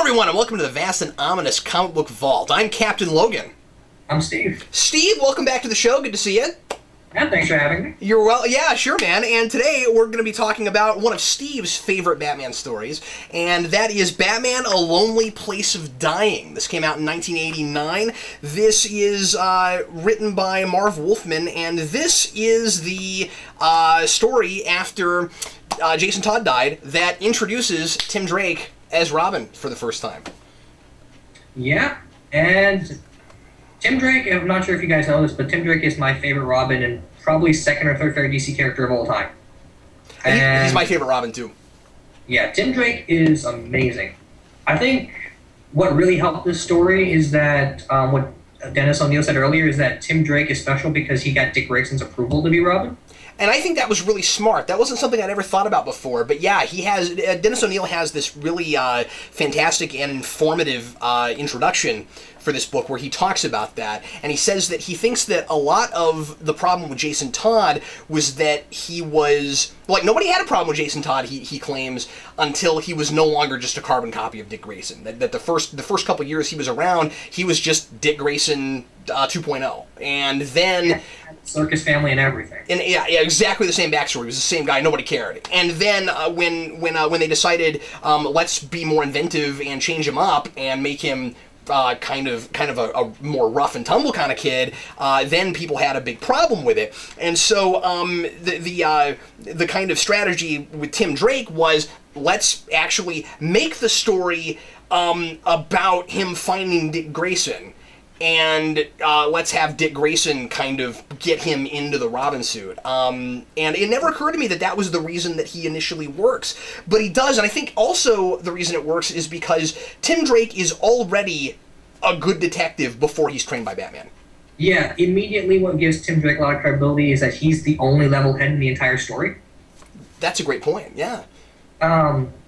everyone, and welcome to the vast and ominous comic book vault. I'm Captain Logan. I'm Steve. Steve, welcome back to the show. Good to see you. Yeah, thanks for having me. You're well. Yeah, sure, man. And today we're going to be talking about one of Steve's favorite Batman stories, and that is Batman: A Lonely Place of Dying. This came out in 1989. This is written by Marv Wolfman, and this is the story after Jason Todd died that introduces Tim Drake as Robin for the first time. Yeah, and Tim Drake, I'm not sure if you guys know this, but Tim Drake is my favorite Robin and probably second or third favorite DC character of all time. And he's my favorite Robin, too. Yeah, Tim Drake is amazing. I think what really helped this story is that, what Dennis O'Neil said earlier, is that Tim Drake is special because he got Dick Grayson's approval to be Robin. And I think that was really smart. That wasn't something I'd ever thought about before. But yeah, he has Dennis O'Neil has this really fantastic and informative introduction for this book where he talks about that. And he says that he thinks that a lot of the problem with Jason Todd was that he was... Like, nobody had a problem with Jason Todd, he claims, until he was no longer just a carbon copy of Dick Grayson. That the first couple years he was around, he was just Dick Grayson 2.0. And then... Yeah, circus family and everything. And yeah, exactly the same backstory. He was the same guy. Nobody cared. And then when they decided let's be more inventive and change him up and make him kind of a more rough and tumble kind of kid, then people had a big problem with it. And so the kind of strategy with Tim Drake was, let's actually make the story about him finding Dick Grayson. And let's have Dick Grayson kind of get him into the Robin suit. And it never occurred to me that that was the reason that he initially works. But he does, and I think also the reason it works is because Tim Drake is already a good detective before he's trained by Batman. Yeah, immediately what gives Tim Drake a lot of credibility is that he's the only level head in the entire story. That's a great point, yeah.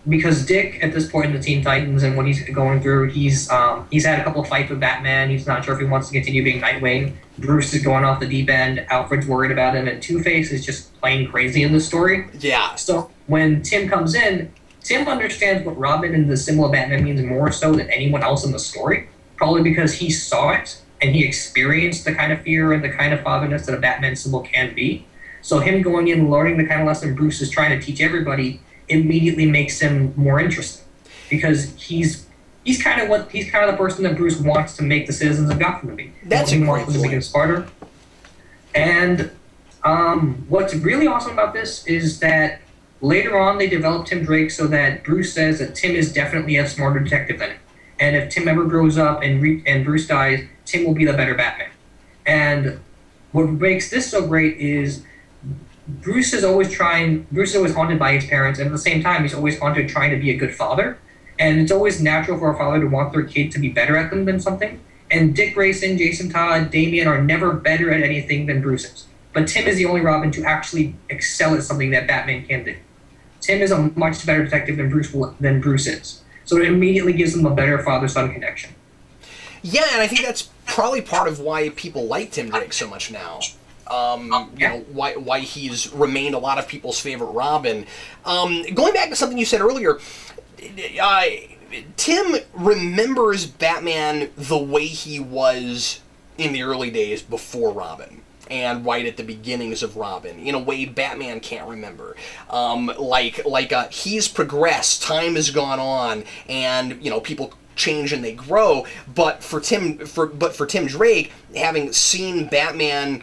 Because Dick, at this point in the Teen Titans and what he's going through, he's had a couple of fights with Batman. He's not sure if he wants to continue being Nightwing. Bruce is going off the deep end. Alfred's worried about him, and Two-Face is just plain crazy in this story. Yeah. So when Tim comes in, Tim understands what Robin and the symbol of Batman means more so than anyone else in the story, probably because he saw it and he experienced the kind of fear and the kind of fatherness that a Batman symbol can be. So him going in and learning the kind of lesson Bruce is trying to teach everybody immediately makes him more interesting, because he's kind of the person that Bruce wants to make the citizens of Gotham to be. That's a great point. To make him smarter. And what's really awesome about this is that later on they developed Tim Drake so that Bruce says that Tim is definitely a smarter detective than him, and if Tim ever grows up and Bruce dies, Tim will be the better Batman. And what makes this so great is Bruce is always haunted by his parents, and at the same time, he's always haunted trying to be a good father. And it's always natural for a father to want their kid to be better at them than something. And Dick Grayson, Jason Todd, Damian are never better at anything than Bruce is. But Tim is the only Robin to actually excel at something that Batman can do. Tim is a much better detective than Bruce is. So it immediately gives them a better father-son connection. Yeah, and I think that's probably part of why people like Tim Drake so much now. You know, why he's remained a lot of people's favorite Robin. Going back to something you said earlier, Tim remembers Batman the way he was in the early days before Robin, and right at the beginnings of Robin, in a way Batman can't remember. He's progressed, time has gone on, and, you know, people change and they grow, but for Tim Drake, having seen Batman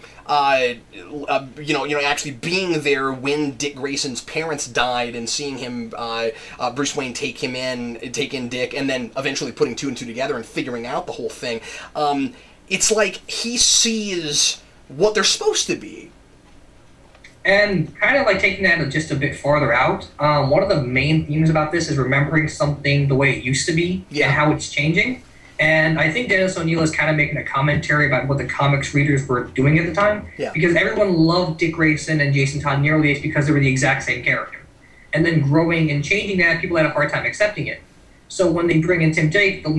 actually being there when Dick Grayson's parents died, and seeing him Bruce Wayne take in Dick, and then eventually putting two and two together and figuring out the whole thing, it's like he sees what they're supposed to be. And kind of like taking that just a bit farther out, one of the main themes about this is remembering something the way it used to be, and how it's changing. And I think Dennis O'Neil is kind of making a commentary about what the comics readers were doing at the time. Yeah. Because everyone loved Dick Grayson and Jason Todd in the early days because they were the exact same character. And then growing and changing that, people had a hard time accepting it. So when they bring in Tim Drake, the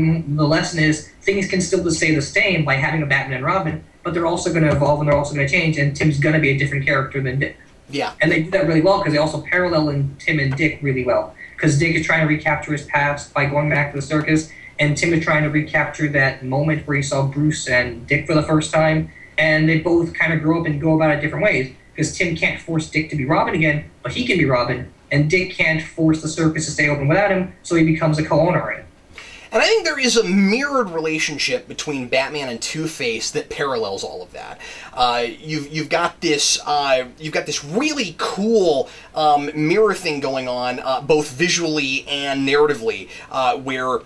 lesson is things can still stay the same by having a Batman and Robin, but they're also going to evolve and they're also going to change, and Tim's going to be a different character than Dick. Yeah. And they do that really well because they also parallel in Tim and Dick really well. because Dick is trying to recapture his past by going back to the circus, and Tim is trying to recapture that moment where he saw Bruce and Dick for the first time, and they both kind of grow up and go about it different ways, because Tim can't force Dick to be Robin again, but he can be Robin, and Dick can't force the circus to stay open without him, so he becomes a co-owner in it. And I think there is a mirrored relationship between Batman and Two-Face that parallels all of that. You've got this really cool mirror thing going on, both visually and narratively, where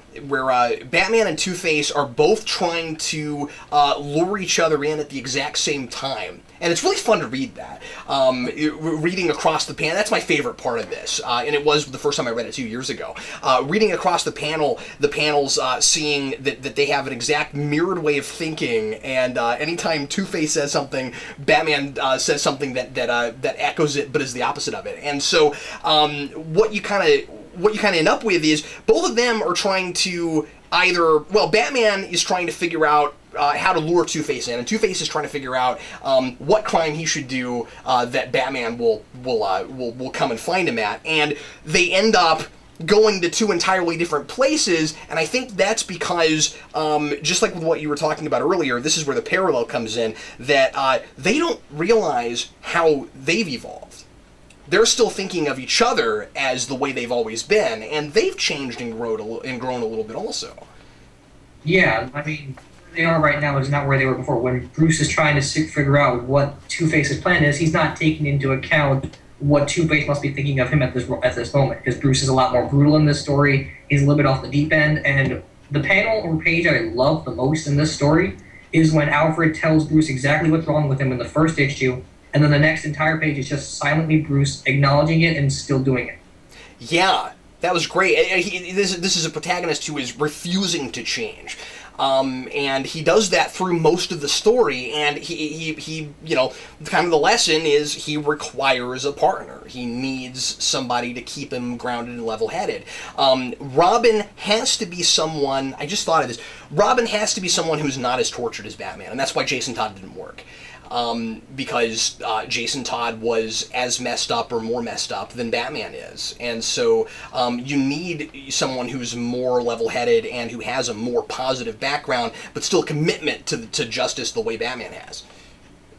Batman and Two-Face are both trying to lure each other in at the exact same time. And it's really fun to read that. Reading across the panel, that's my favorite part of this. And it was the first time I read it 2 years ago. Reading across the panels, seeing that they have an exact mirrored way of thinking, and anytime Two-Face says something, Batman says something that echoes it, but is the opposite of it. And so what you kind of end up with is both of them are trying to either, well, Batman is trying to figure out how to lure Two-Face in, and Two-Face is trying to figure out what crime he should do that Batman will come and find him at, and they end up going to two entirely different places, and I think that's because, just like with what you were talking about earlier, this is where the parallel comes in, that they don't realize how they've evolved. They're still thinking of each other as the way they've always been, and they've changed and grown a little bit also. Yeah, I mean, they are right now is not where they were before. When Bruce is trying to figure out what Two-Face's plan is, he's not taking into account what Two-Face must be thinking of him at this moment, because Bruce is a lot more brutal in this story. He's a little bit off the deep end, and the panel or page I love the most in this story is when Alfred tells Bruce exactly what's wrong with him in the first issue, and then the next entire page is just silently Bruce acknowledging it and still doing it. Yeah, that was great. This is a protagonist who is refusing to change. And he does that through most of the story, and he you know, kind of the lesson is he requires a partner. He needs somebody to keep him grounded and level-headed. Robin has to be someone, I just thought of this, Robin has to be someone who's not as tortured as Batman, and that's why Jason Todd didn't work. Because Jason Todd was as messed up or more messed up than Batman is. And so you need someone who's more level-headed and who has a more positive background, but still commitment to justice the way Batman has.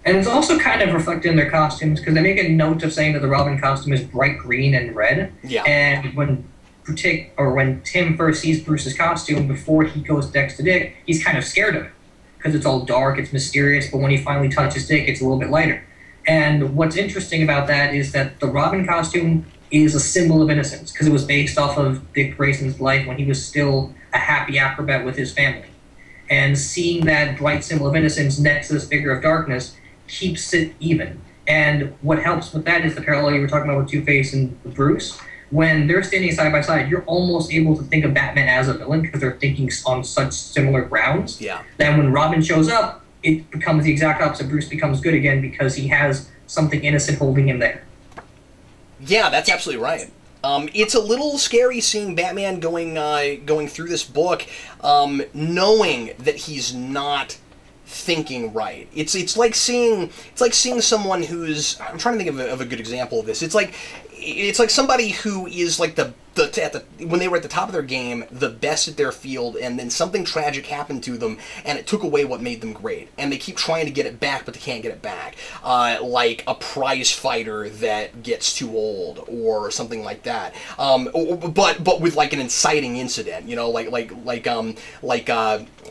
And it's also kind of reflected in their costumes, because they make a note of saying that the Robin costume is bright green and red. Yeah. And when Tim first sees Bruce's costume before he goes next to Dick, he's kind of scared of it, because it's all dark, it's mysterious, but when he finally touches Dick, it's a little bit lighter. And what's interesting about that is that the Robin costume is a symbol of innocence, because it was based off of Dick Grayson's life when he was still a happy acrobat with his family. And seeing that bright symbol of innocence next to this figure of darkness keeps it even. And what helps with that is the parallel you were talking about with Two-Face and Bruce. When they're standing side by side, you're almost able to think of Batman as a villain because they're thinking on such similar grounds. Yeah. Then when Robin shows up, it becomes the exact opposite. Bruce becomes good again because he has something innocent holding him there. Yeah, that's absolutely right. It's a little scary seeing Batman going through this book, knowing that he's not thinking right. It's like seeing someone who's, I'm trying to think of a good example of this. It's like somebody who is like when they were at the top of their game, the best at their field, and then something tragic happened to them, and it took away what made them great. And they keep trying to get it back, but they can't get it back. Like a prize fighter that gets too old, or something like that. But with like an inciting incident, you know, like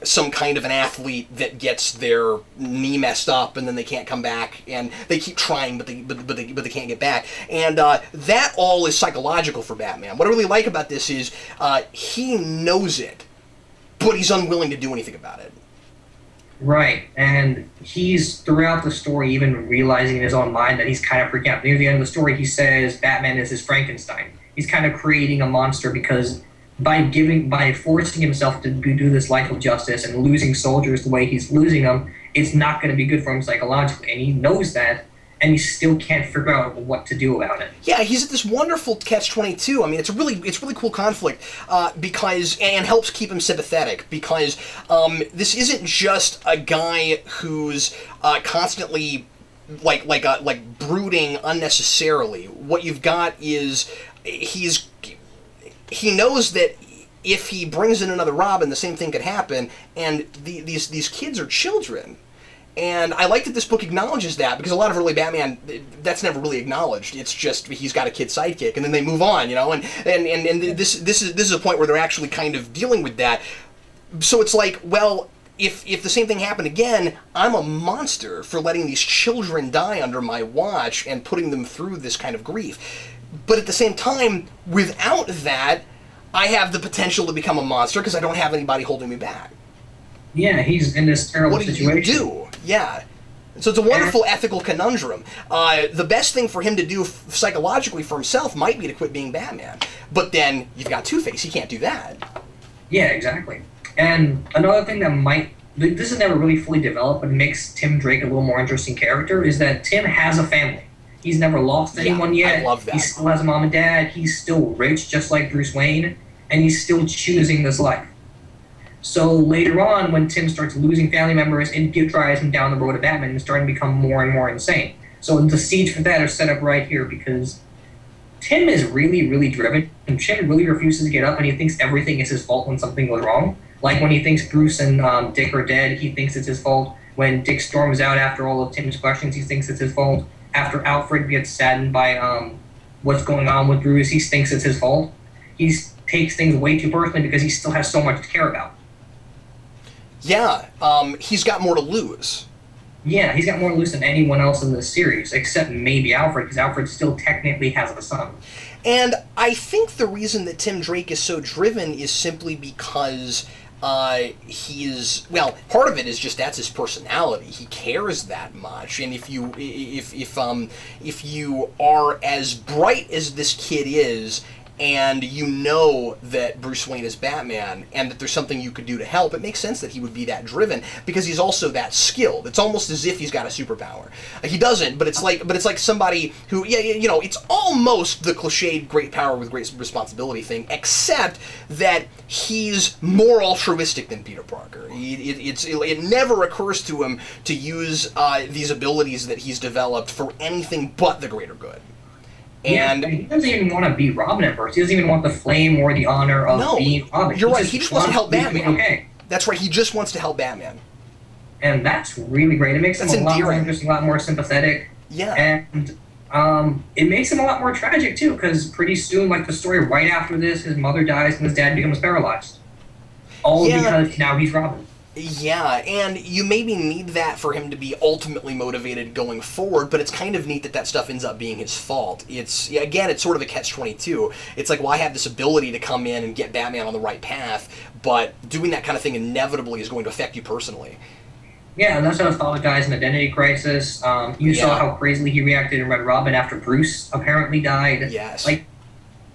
some kind of an athlete that gets their knee messed up, and then they can't come back, and they keep trying, but they can't get back. And that all is psychological for Batman. What I really like about this is he knows it, but he's unwilling to do anything about it. Right, and he's throughout the story even realizing in his own mind that he's kind of freaking out. Near the end of the story, he says Batman is his Frankenstein. He's kind of creating a monster because by forcing himself to do this life of justice and losing soldiers the way he's losing them, it's not going to be good for him psychologically, and he knows that. And he still can't figure out what to do about it. Yeah, he's at this wonderful catch-22. I mean, it's really cool conflict because and helps keep him sympathetic because this isn't just a guy who's constantly like brooding unnecessarily. What you've got is he knows that if he brings in another Robin, the same thing could happen, and these kids are children. And I like that this book acknowledges that, because a lot of early Batman, that's never really acknowledged. It's just he's got a kid sidekick, and then they move on, you know. And this is a point where they're actually kind of dealing with that. So it's like, well, if the same thing happened again, I'm a monster for letting these children die under my watch and putting them through this kind of grief. But at the same time, without that, I have the potential to become a monster because I don't have anybody holding me back. Yeah, he's in this terrible situation. What do you do? Yeah. So it's a wonderful ethical conundrum. The best thing for him to do psychologically for himself might be to quit being Batman. But then you've got Two-Face. He can't do that. Yeah, exactly. And another thing that might... This is never really fully developed, but makes Tim Drake a little more interesting character, is that Tim has a family. He's never lost anyone yet. I love that. He still has a mom and dad. He's still rich, just like Bruce Wayne. And he's still choosing this life. So later on, when Tim starts losing family members, it drives him down the road of Batman and starting to become more and more insane. So the seeds for that are set up right here, because Tim is really, really driven, and Tim really refuses to get up, and he thinks everything is his fault when something goes wrong. Like when he thinks Bruce and Dick are dead, he thinks it's his fault. When Dick storms out after all of Tim's questions, he thinks it's his fault. After Alfred gets saddened by what's going on with Bruce, he thinks it's his fault. He takes things way too personally because he still has so much to care about. Yeah, he's got more to lose. Yeah, he's got more to lose than anyone else in this series, except maybe Alfred, because Alfred still technically has a son. And I think the reason that Tim Drake is so driven is simply because he's, well, part of it is just that's his personality. He cares that much, and if you are as bright as this kid is, and you know that Bruce Wayne is Batman, and that there's something you could do to help, it makes sense that he would be that driven, because he's also that skilled. It's almost as if he's got a superpower. He doesn't, but it's like somebody who, you know, it's almost the cliched great power with great responsibility thing, except that he's more altruistic than Peter Parker. It never occurs to him to use these abilities that he's developed for anything but the greater good. And he doesn't even want to be Robin at first. He doesn't even want the flame or the honor of being Robin. You're right. He just wants to help Batman. Okay. That's right. He just wants to help Batman. And that's really great. It makes him a lot more interesting, a lot more sympathetic. Yeah. And it makes him a lot more tragic, too, because pretty soon, like the story right after this, his mother dies and his dad becomes paralyzed. All because now he's Robin. Yeah, and you maybe need that for him to be ultimately motivated going forward, but it's kind of neat that that stuff ends up being his fault. It's, again, it's sort of a catch-22. It's like, well, I have this ability to come in and get Batman on the right path, but doing that kind of thing inevitably is going to affect you personally. Yeah, and that's how Solid Guy's an identity crisis. You saw how crazily he reacted in Red Robin after Bruce apparently died. Yes. Like,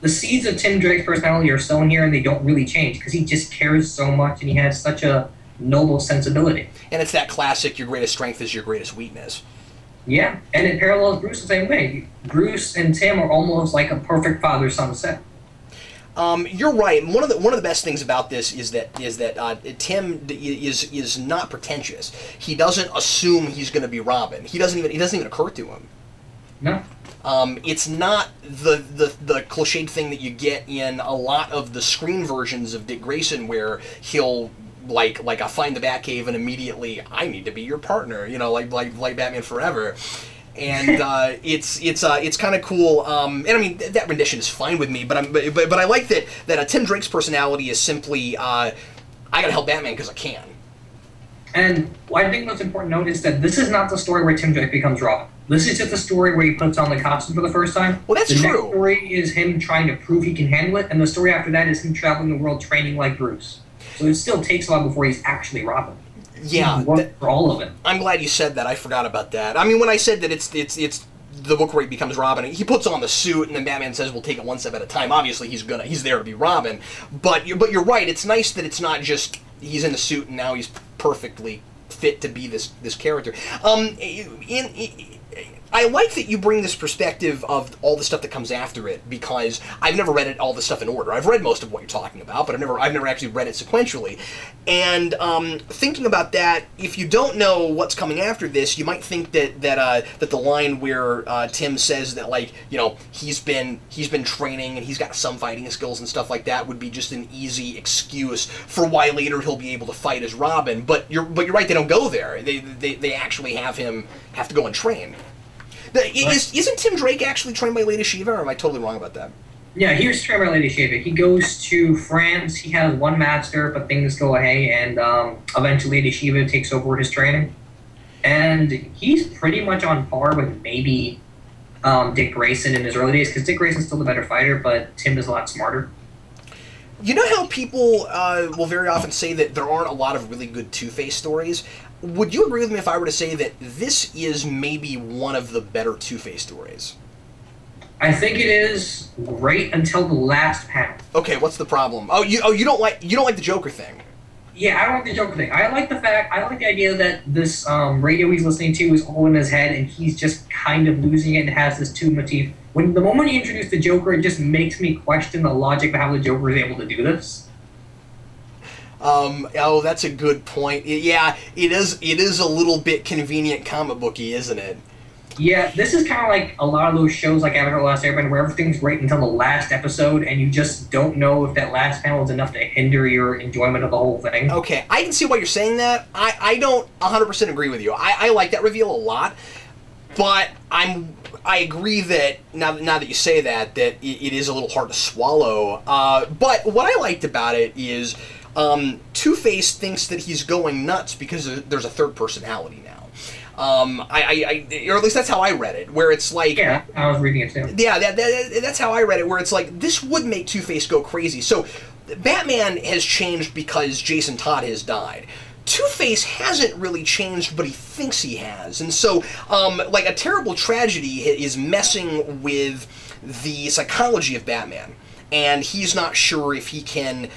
the seeds of Tim Drake's personality are sown here, and they don't really change, because he just cares so much, and he has such a noble sensibility. And it's that classic, your greatest strength is your greatest weakness. Yeah, and it parallels Bruce the same way. Bruce and Tim are almost like a perfect father-son set. You're right. One of the best things about this is that Tim is not pretentious. He doesn't assume he's going to be Robin. It doesn't even occur to him. No. It's not the cliched thing that you get in a lot of the screen versions of Dick Grayson, where he'll like I find the Batcave and immediately I need to be your partner, you know, like Batman Forever. And it's kind of cool. And I mean that rendition is fine with me, but I like that Tim Drake's personality is simply I gotta help Batman because I can. And I think what's important to note is that this is not the story where Tim Drake becomes Robin. This is just the story where he puts on the costume for the first time. Well, that's true. The next story is him trying to prove he can handle it, and the story after that is him traveling the world training like Bruce. So it still takes a while before he's actually Robin. Yeah, for all of it. I'm glad you said that. I forgot about that. I mean, when I said that it's the book where he becomes Robin, he puts on the suit, and then Batman says, "We'll take it one step at a time." Obviously, he's there to be Robin, but you're right. It's nice that it's not just he's in the suit and now he's perfectly fit to be this character. I like that you bring this perspective of all the stuff that comes after it, because I've never read all the stuff in order. I've read most of what you're talking about, but I've never actually read it sequentially. And thinking about that, if you don't know what's coming after this, you might think that the line where Tim says that, like, you know, he's been training and he's got some fighting skills and stuff like that would be just an easy excuse for why later he'll be able to fight as Robin. But you're right, they don't go there. They actually have him have to go and train. Isn't Tim Drake actually trained by Lady Shiva, or am I totally wrong about that? Yeah, he was trained by Lady Shiva. He goes to France. He has one master, but things go away, and eventually Lady Shiva takes over his training. And he's pretty much on par with maybe Dick Grayson in his early days, because Dick Grayson's still the better fighter, but Tim is a lot smarter. You know how people will very often say that there aren't a lot of really good Two-Face stories? Would you agree with me if I were to say that this is maybe one of the better Two-Face stories? I think it is great until the last panel. Okay, what's the problem? You don't like the Joker thing. Yeah, I don't like the Joker thing. I like the idea that this radio he's listening to is all in his head, and he's just kind of losing it and has this tube motif. When the moment you introduce the Joker, it just makes me question the logic of how the Joker is able to do this. That's a good point. Yeah, it is a little bit convenient comic booky, isn't it? Yeah, this is kind of like a lot of those shows like Avatar: The Last Airbender, where everything's great until the last episode, and you just don't know if that last panel is enough to hinder your enjoyment of the whole thing. Okay, I can see why you're saying that. I don't 100% agree with you. I like that reveal a lot, but I agree that now that you say that it is a little hard to swallow. But what I liked about it is Two-Face thinks that he's going nuts because there's a third personality now. Or at least that's how I read it, where it's like... Yeah, I was reading it too. Yeah, that's how I read it, where it's like, this would make Two-Face go crazy. So, Batman has changed because Jason Todd has died. Two-Face hasn't really changed, but he thinks he has. And so, like, a terrible tragedy is messing with the psychology of Batman. And he's not sure if he can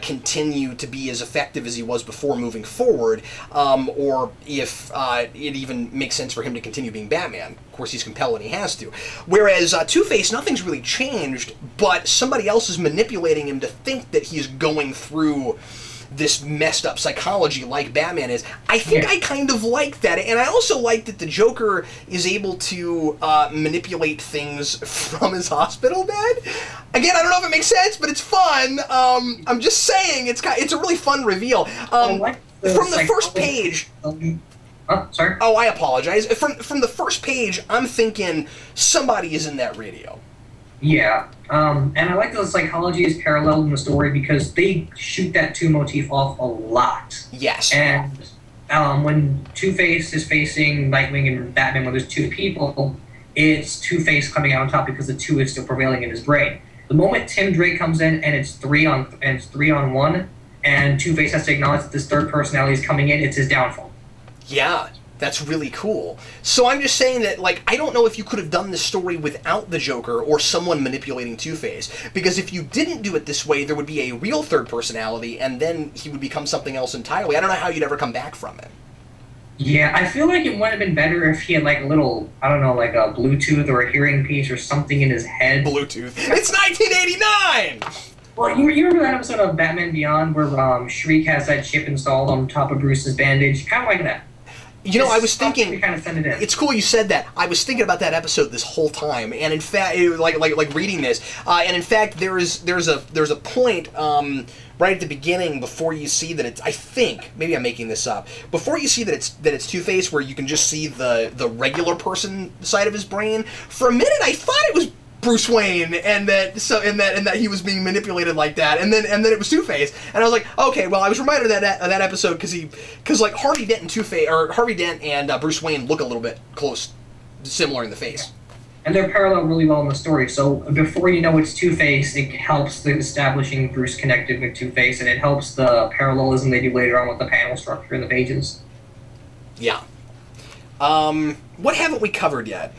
continue to be as effective as he was before moving forward, or if it even makes sense for him to continue being Batman. Of course, he's compelled and he has to. Whereas Two-Face, nothing's really changed, but somebody else is manipulating him to think that he's going through this messed up psychology like Batman is. I think I kind of like that, and I also like that the Joker is able to manipulate things from his hospital bed. Again, I don't know if it makes sense, but it's fun. I'm just saying, it's a really fun reveal. From the first page... sorry? Oh, I apologize. From the first page, I'm thinking somebody is in that radio. Yeah, and I like that the psychology is paralleled in the story because they shoot that two motif off a lot. Yes. And when Two-Face is facing Nightwing and Batman, when there's two people, it's Two-Face coming out on top because the two is still prevailing in his brain. The moment Tim Drake comes in and it's three on one, and Two-Face has to acknowledge that this third personality is coming in, it's his downfall. Yeah. That's really cool. So I'm just saying that, like, I don't know if you could have done this story without the Joker or someone manipulating Two-Face. Because if you didn't do it this way, there would be a real third personality, and then he would become something else entirely. I don't know how you'd ever come back from it. Yeah, I feel like it would have been better if he had, like, a little, I don't know, like a Bluetooth or a hearing piece or something in his head. Bluetooth. It's 1989! Well, you remember that episode of Batman Beyond where Shriek has that chip installed on top of Bruce's bandage? Kind of like that. You know, I was thinking, kind of send it in. It's cool you said that. I was thinking about that episode this whole time, and in fact, like reading this, and in fact, there's a point right at the beginning before you see that it's, I think, maybe I'm making this up, before you see that it's Two-Face, where you can just see the regular person side of his brain. For a minute, I thought it was Bruce Wayne, and that he was being manipulated like that, and then it was Two-Face, and I was like, okay, well, I was reminded of that episode because like Harvey Dent and Harvey Dent and Bruce Wayne look a little bit similar in the face, and they're parallel really well in the story. So before you know it's Two-Face, it helps the establishing Bruce connected with Two-Face, and it helps the parallelism they do later on with the panel structure in the pages. Yeah. What haven't we covered yet?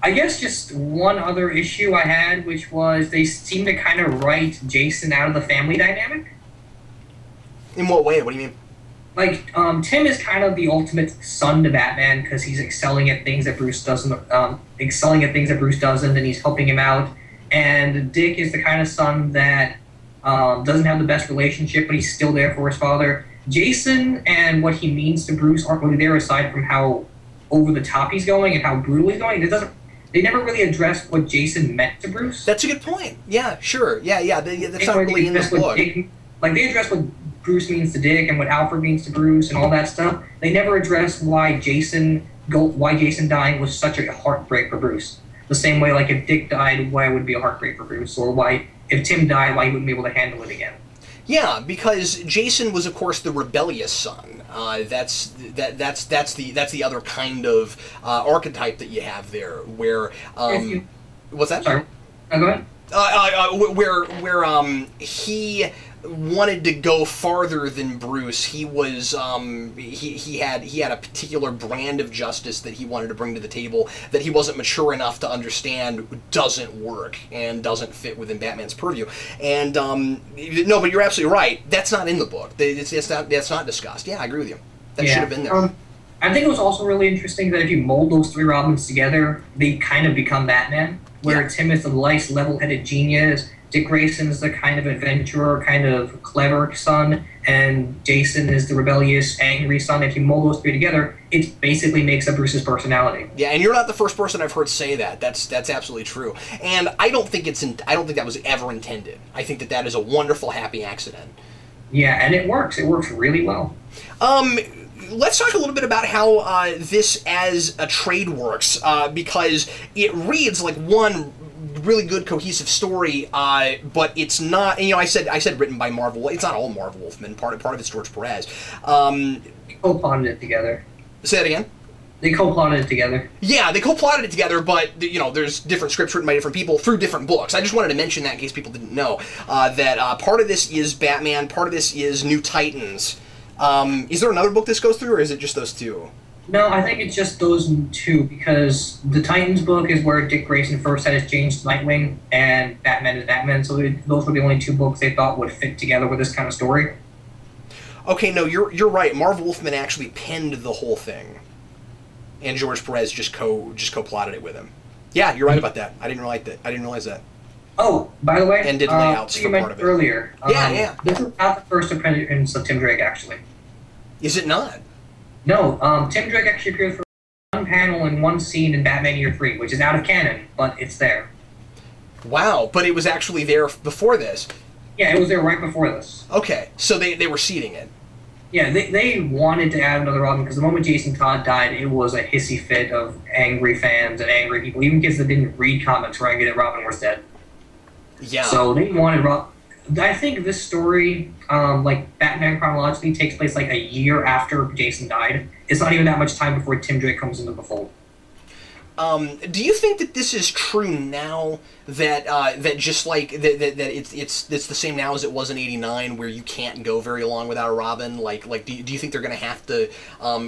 I guess just one other issue I had, which was they seem to kind of write Jason out of the family dynamic. In what way? What do you mean? like Tim is kind of the ultimate son to Batman because he's excelling at things that Bruce doesn't, and he's helping him out. And Dick is the kind of son that doesn't have the best relationship, but he's still there for his father. Jason and what he means to Bruce aren't really there, aside from how over the top he's going and how brutal he's going. They never really address what Jason meant to Bruce. That's a good point. Yeah, sure. Yeah. That's not really in this book. They address what Bruce means to Dick and what Alfred means to Bruce and all that stuff. They never address why Jason dying was such a heartbreak for Bruce. The same way, like, if Dick died, why it would be a heartbreak for Bruce, or why if Tim died, why he wouldn't be able to handle it again. Yeah, because Jason was, of course, the rebellious son. That's the other kind of archetype that you have there. Where what's that? Sorry, go ahead. Where he wanted to go farther than Bruce. He was he had a particular brand of justice that he wanted to bring to the table that he wasn't mature enough to understand doesn't work and doesn't fit within Batman's purview. And no, but you're absolutely right. That's not in the book. That's not discussed. Yeah, I agree with you. That should have been there. I think it was also really interesting that if you mold those three Robins together, they kind of become Batman. Where Tim is the nice, level-headed genius, Dick Grayson's the kind of adventurer, kind of clever son, and Jason is the rebellious, angry son. If you mold those three together, it basically makes up Bruce's personality. Yeah, and you're not the first person I've heard say that. That's absolutely true. And I don't think that was ever intended. I think that is a wonderful, happy accident. Yeah, and it works. It works really well. Let's talk a little bit about how this as a trade works, because it reads like one really good cohesive story, but it's not. And, I said written by Marv. It's not all Marv Wolfman. Part of it's George Perez. They co-plotted it together. Say that again. They co-plotted it together. Yeah, they co-plotted it together, but there's different scripts written by different people through different books. I just wanted to mention that in case people didn't know that part of this is Batman, part of this is New Titans. Is there another book this goes through, or is it just those two? No, I think it's just those two, because the Titans book is where Dick Grayson first had his change to Nightwing, and Batman is Batman, so those were the only two books they thought would fit together with this kind of story. Okay, no, you're right. Marv Wolfman actually penned the whole thing, and George Perez just co-plotted it with him. Yeah, you're right about that. I didn't realize that. Oh, by the way, and did layouts for part of it earlier. Yeah. This is not the first appearance of Tim Drake, actually. Is it not? No, Tim Drake actually appeared for one panel and one scene in Batman Year 3, which is out of canon, but it's there. Wow, but it was actually there before this. Yeah, it was there right before this. Okay, so they were seeding it. Yeah, they wanted to add another Robin, because the moment Jason Todd died, it was a hissy fit of angry fans and angry people, even kids that didn't read comics were angry that Robin was dead. Yeah. So they wanted Robin. I think this story, like Batman chronologically, takes place like a year after Jason died. It's not even that much time before Tim Drake comes into the fold. Do you think that this is true now? That just like that it's the same now as it was in '89, where you can't go very long without a Robin. Like do you think they're going to have to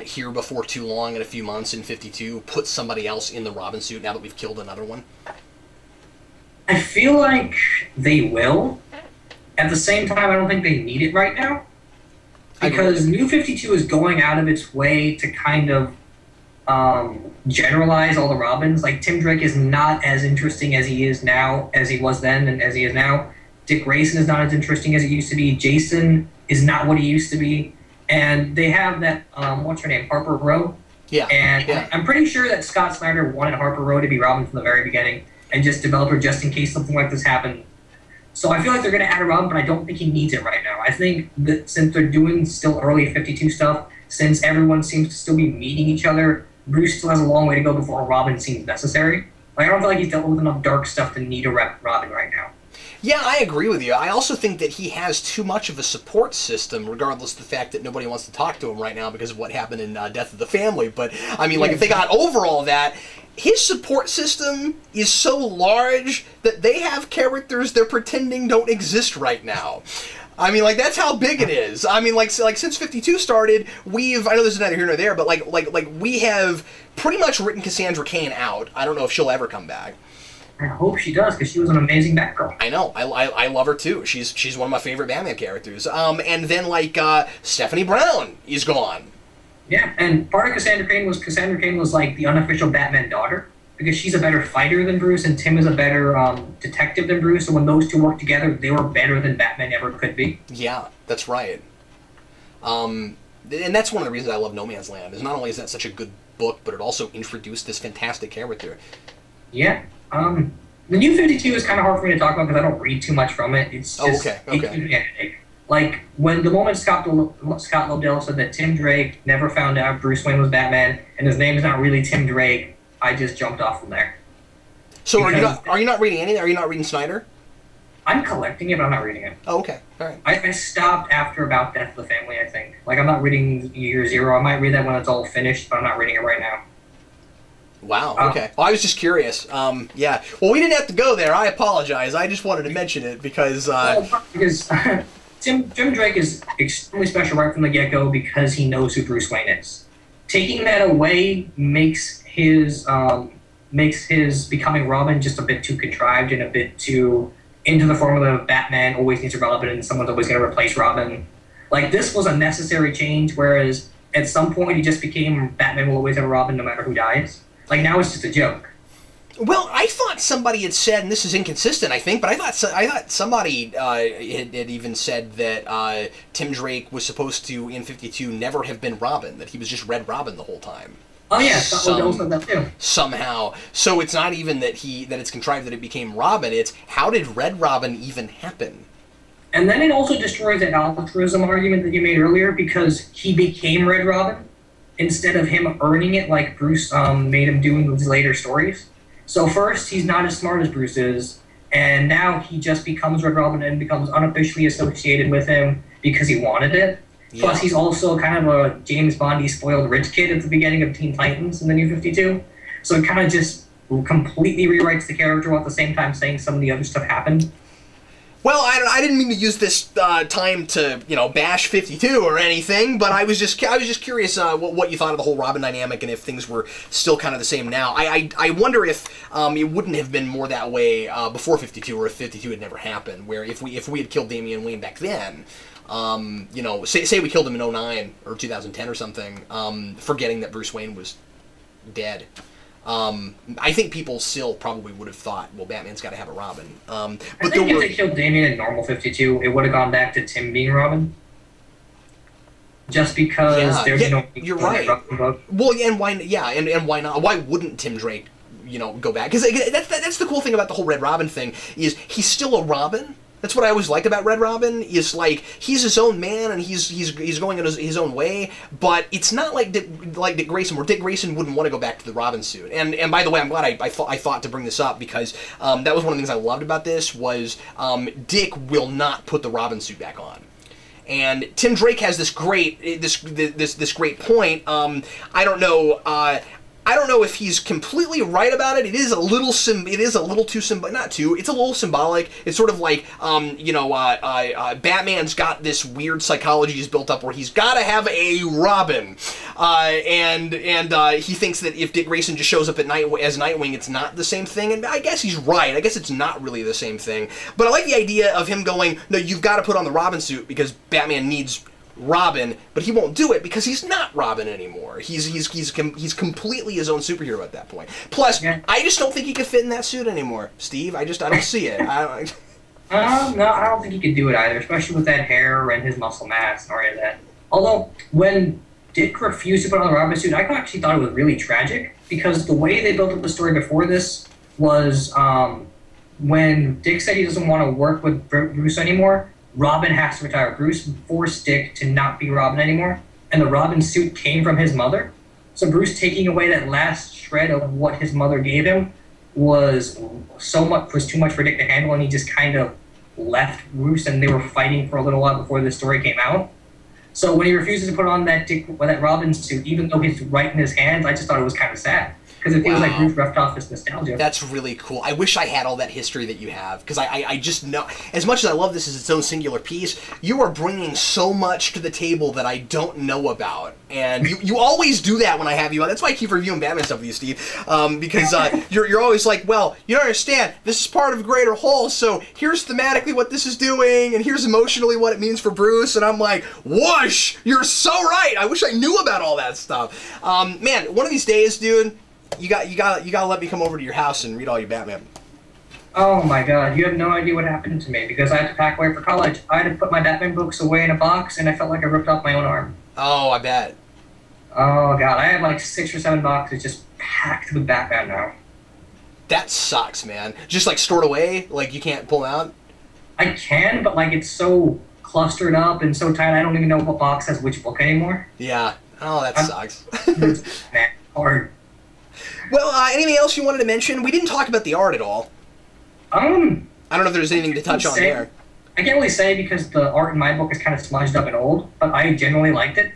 here before too long in a few months in '52 put somebody else in the Robin suit now that we've killed another one? I feel like they will. At the same time, I don't think they need it right now. Because New 52 is going out of its way to kind of generalize all the Robins. Like, Tim Drake is not as interesting as he is now, as he was then, and as he is now. Dick Grayson is not as interesting as he used to be. Jason is not what he used to be. And they have that, what's her name, Harper Row? Yeah. And yeah. I'm pretty sure that Scott Snyder wanted Harper Row to be Robin from the very beginning and just develop her just in case something like this happened. So I feel like they're going to add a Robin, but I don't think he needs it right now. I think that since they're doing still early 52 stuff, since everyone seems to still be meeting each other, Bruce still has a long way to go before a Robin seems necessary. Like, I don't feel like he's dealt with enough dark stuff to need a Robin right now. Yeah, I agree with you. I also think that he has too much of a support system, regardless of the fact that nobody wants to talk to him right now because of what happened in Death of the Family. But, I mean, like, if they got over all that, his support system is so large that they have characters they're pretending don't exist right now. I mean, like, that's how big it is. I mean, like since 52 started, I know this is neither here nor there, but, like we have pretty much written Cassandra Cain out. I don't know if she'll ever come back. I hope she does, because she was an amazing Batgirl. I know. I love her too. She's one of my favorite Batman characters. And then like Stephanie Brown is gone. Yeah, and part of Cassandra Cain was like the unofficial Batman daughter, because she's a better fighter than Bruce, and Tim is a better detective than Bruce. So when those two worked together, they were better than Batman ever could be. Yeah, that's right. And that's one of the reasons I love No Man's Land. Is not only is that such a good book, but it also introduced this fantastic character. Yeah. The New 52 is kind of hard for me to talk about because I don't read too much from it. It's just, okay. Like, when the moment Scott Lobdell said that Tim Drake never found out Bruce Wayne was Batman, and his name is not really Tim Drake, I just jumped off from there. So are you not reading anything? Are you not reading Snyder? I'm collecting it, but I'm not reading it. Oh, okay. All right. I stopped after about Death of the Family, I think. Like, I'm not reading Year Zero. I might read that when it's all finished, but I'm not reading it right now. Wow, okay. Well, I was just curious. Yeah. Well, we didn't have to go there. I apologize. I just wanted to mention it because... Tim Drake is extremely special right from the get-go because he knows who Bruce Wayne is. Taking that away makes his becoming Robin just a bit too contrived and a bit too into the formula of Batman always needs a Robin and someone's always going to replace Robin. Like, this was a necessary change, whereas at some point he just became Batman will always have a Robin no matter who dies. Like, now it's just a joke. Well, I thought somebody had said, and this is inconsistent, I think, but I thought somebody had even said that Tim Drake was supposed to, in 52, never have been Robin, that he was just Red Robin the whole time. Oh yeah, said that too. Somehow. So it's not even that it's contrived that it became Robin, it's how did Red Robin even happen? And then it also destroys that altruism argument that you made earlier, because he became Red Robin instead of him earning it like Bruce made him do in his later stories. So first, he's not as smart as Bruce is, and now he just becomes Red Robin and becomes unofficially associated with him because he wanted it. Yeah. Plus, he's also kind of a James Bondy spoiled rich kid at the beginning of Teen Titans in the New 52. So it kind of just completely rewrites the character while at the same time saying some of the other stuff happened. Well, I didn't mean to use this time to, bash 52 or anything, but I was just curious what you thought of the whole Robin dynamic and if things were still kind of the same now. I wonder if it wouldn't have been more that way before 52, or if 52 had never happened, where if we had killed Damian Wayne back then, say we killed him in 09 or 2010 or something, forgetting that Bruce Wayne was dead. I think people still probably would have thought, well, Batman's got to have a Robin. But I think if they killed Damian in normal 52, it would have gone back to Tim being Robin. Just because there's no... You're right. Well, and why? Yeah, and why not? Why wouldn't Tim Drake, go back? Because that's the cool thing about the whole Red Robin thing is he's still a Robin. That's what I always liked about Red Robin, is like he's his own man and he's going in his own way, but it's not like Dick Grayson, where Dick Grayson wouldn't want to go back to the Robin suit. And by the way, I'm glad I thought to bring this up, because that was one of the things I loved about this was Dick will not put the Robin suit back on. And Tim Drake has this great great point. I don't know if he's completely right about it. It is a little too symbolic. Not too. It's a little symbolic. It's sort of like, Batman's got this weird psychology he's built up where he's got to have a Robin, and he thinks that if Dick Grayson just shows up at night as Nightwing, it's not the same thing. And I guess he's right. I guess it's not really the same thing. But I like the idea of him going, no, you've got to put on the Robin suit because Batman needs Robin, but he won't do it because he's not Robin anymore. He's completely his own superhero at that point. Plus, I just don't think he could fit in that suit anymore, Steve. I don't see it. No, I don't think he could do it either, especially with that hair and his muscle mass and all of that. Although, when Dick refused to put on the Robin suit, I actually thought it was really tragic, because the way they built up the story before this was when Dick said he doesn't want to work with Bruce anymore, Robin has to retire. Bruce forced Dick to not be Robin anymore, and the Robin suit came from his mother. So Bruce taking away that last shred of what his mother gave him was too much for Dick to handle, and he just kind of left Bruce, and they were fighting for a little while before this story came out. So when he refuses to put on that Robin suit, even though he's right in his hands, I just thought it was kind of sad. because it feels like Bruce left off this nostalgia. That's really cool. I wish I had all that history that you have, because I just know, as much as I love this as its own singular piece, you are bringing so much to the table that I don't know about. And you always do that when I have you on. That's why I keep reviewing Batman stuff with you, Steve, because you're always like, well, you don't understand, this is part of a greater whole, so here's thematically what this is doing, and here's emotionally what it means for Bruce, and I'm like, whoosh, you're so right. I wish I knew about all that stuff. Man, one of these days, dude, you gotta let me come over to your house and read all your Batman. Oh my god, you have no idea what happened to me, because I had to pack away for college. I had to put my Batman books away in a box, and I felt like I ripped off my own arm. Oh, I bet. Oh god, I have like 6 or 7 boxes just packed with Batman now. That sucks, man. Just like stored away, like you can't pull them out? I can, but like it's so clustered up and so tight, I don't even know what box has which book anymore. Yeah. Oh, that sucks. It's hard. Well, anything else you wanted to mention? We didn't talk about the art at all. I don't know if there's anything to touch on there. I can't really say because the art in my book is kind of smudged up and old, but I generally liked it.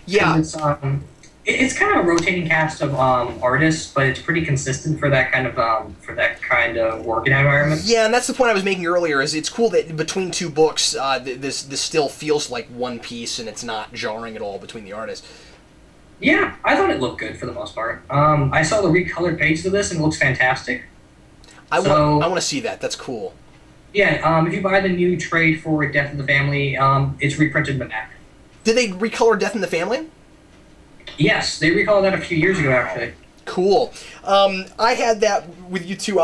Yeah. It's kind of a rotating cast of artists, but it's pretty consistent for that kind of work environment. Yeah, and that's the point I was making earlier. Is it's cool that between 2 books, this still feels like one piece, and it's not jarring at all between the artists. Yeah, I thought it looked good for the most part. I saw the recolored pages of this, and it looks fantastic. I want to see that. That's cool. Yeah, if you buy the new trade for Death of the Family, it's reprinted in the back. Did they recolor Death in the Family? Yes, they recolored that a few years ago, actually. Cool. I had that with you two.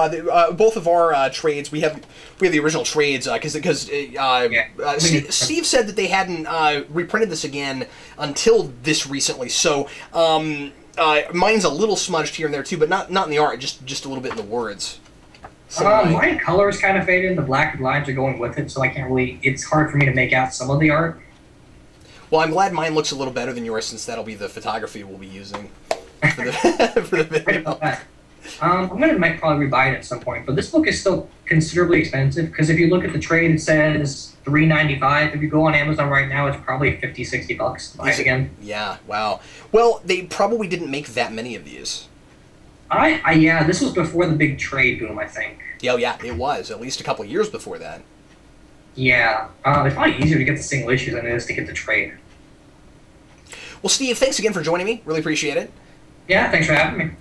Both of our trades, we have the original trades because Steve said that they hadn't reprinted this again until this recently. So mine's a little smudged here and there too, but not in the art, just a little bit in the words. So, my color's kind of faded, and the black lines are going with it, so I can't really. It's hard for me to make out some of the art. Well, I'm glad mine looks a little better than yours, since that'll be the photography we'll be using for the, for the video. I'm might probably rebuy it at some point, but this book is still considerably expensive, because if you look at the trade, it says $3.95. If you go on Amazon right now, it's probably $50-$60 to buy it again. Yeah, wow. Well, they probably didn't make that many of these. Yeah, this was before the big trade boom, I think. Yeah, it was. At least a couple of years before that. Yeah, it's probably easier to get the single issues than it is to get the trade. Well, Steve, thanks again for joining me. Really appreciate it. Yeah, thanks for having me.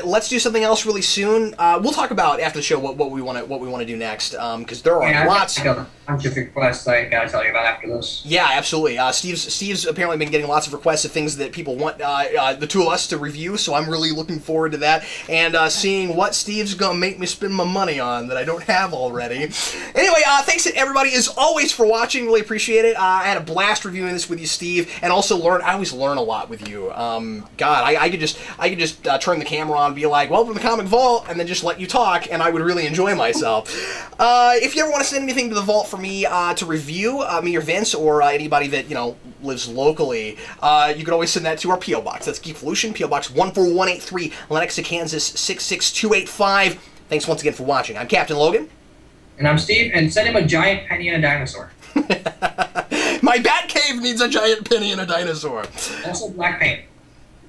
Let's do something else really soon. We'll talk about after the show what we want to do next, because there are lots. I got a bunch of requests I gotta tell you about after this. Yeah, absolutely. Steve's apparently been getting lots of requests of things that people want the two of us to review. So I'm really looking forward to that and seeing what Steve's gonna make me spend my money on that I don't have already. Anyway, thanks to everybody as always for watching. Really appreciate it. I had a blast reviewing this with you, Steve, and also I always learn a lot with you. God, I could just turn the camera on and be like, welcome to the Comic Vault, and then just let you talk, and I would really enjoy myself. If you ever want to send anything to the vault for me to review, me or Vince, or anybody that, lives locally, you can always send that to our P.O. Box. That's Geekvolution, P.O. Box 14183, Lenexa, Kansas 66285. Thanks once again for watching. I'm Captain Logan. And I'm Steve, and send him a giant penny and a dinosaur. My Batcave needs a giant penny and a dinosaur. Also black paint.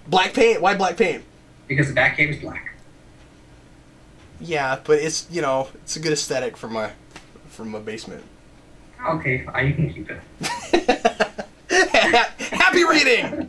Black paint? Why black paint? Because the Batcave is black. Yeah, but it's it's a good aesthetic for my basement. Okay, you can keep it. Happy reading!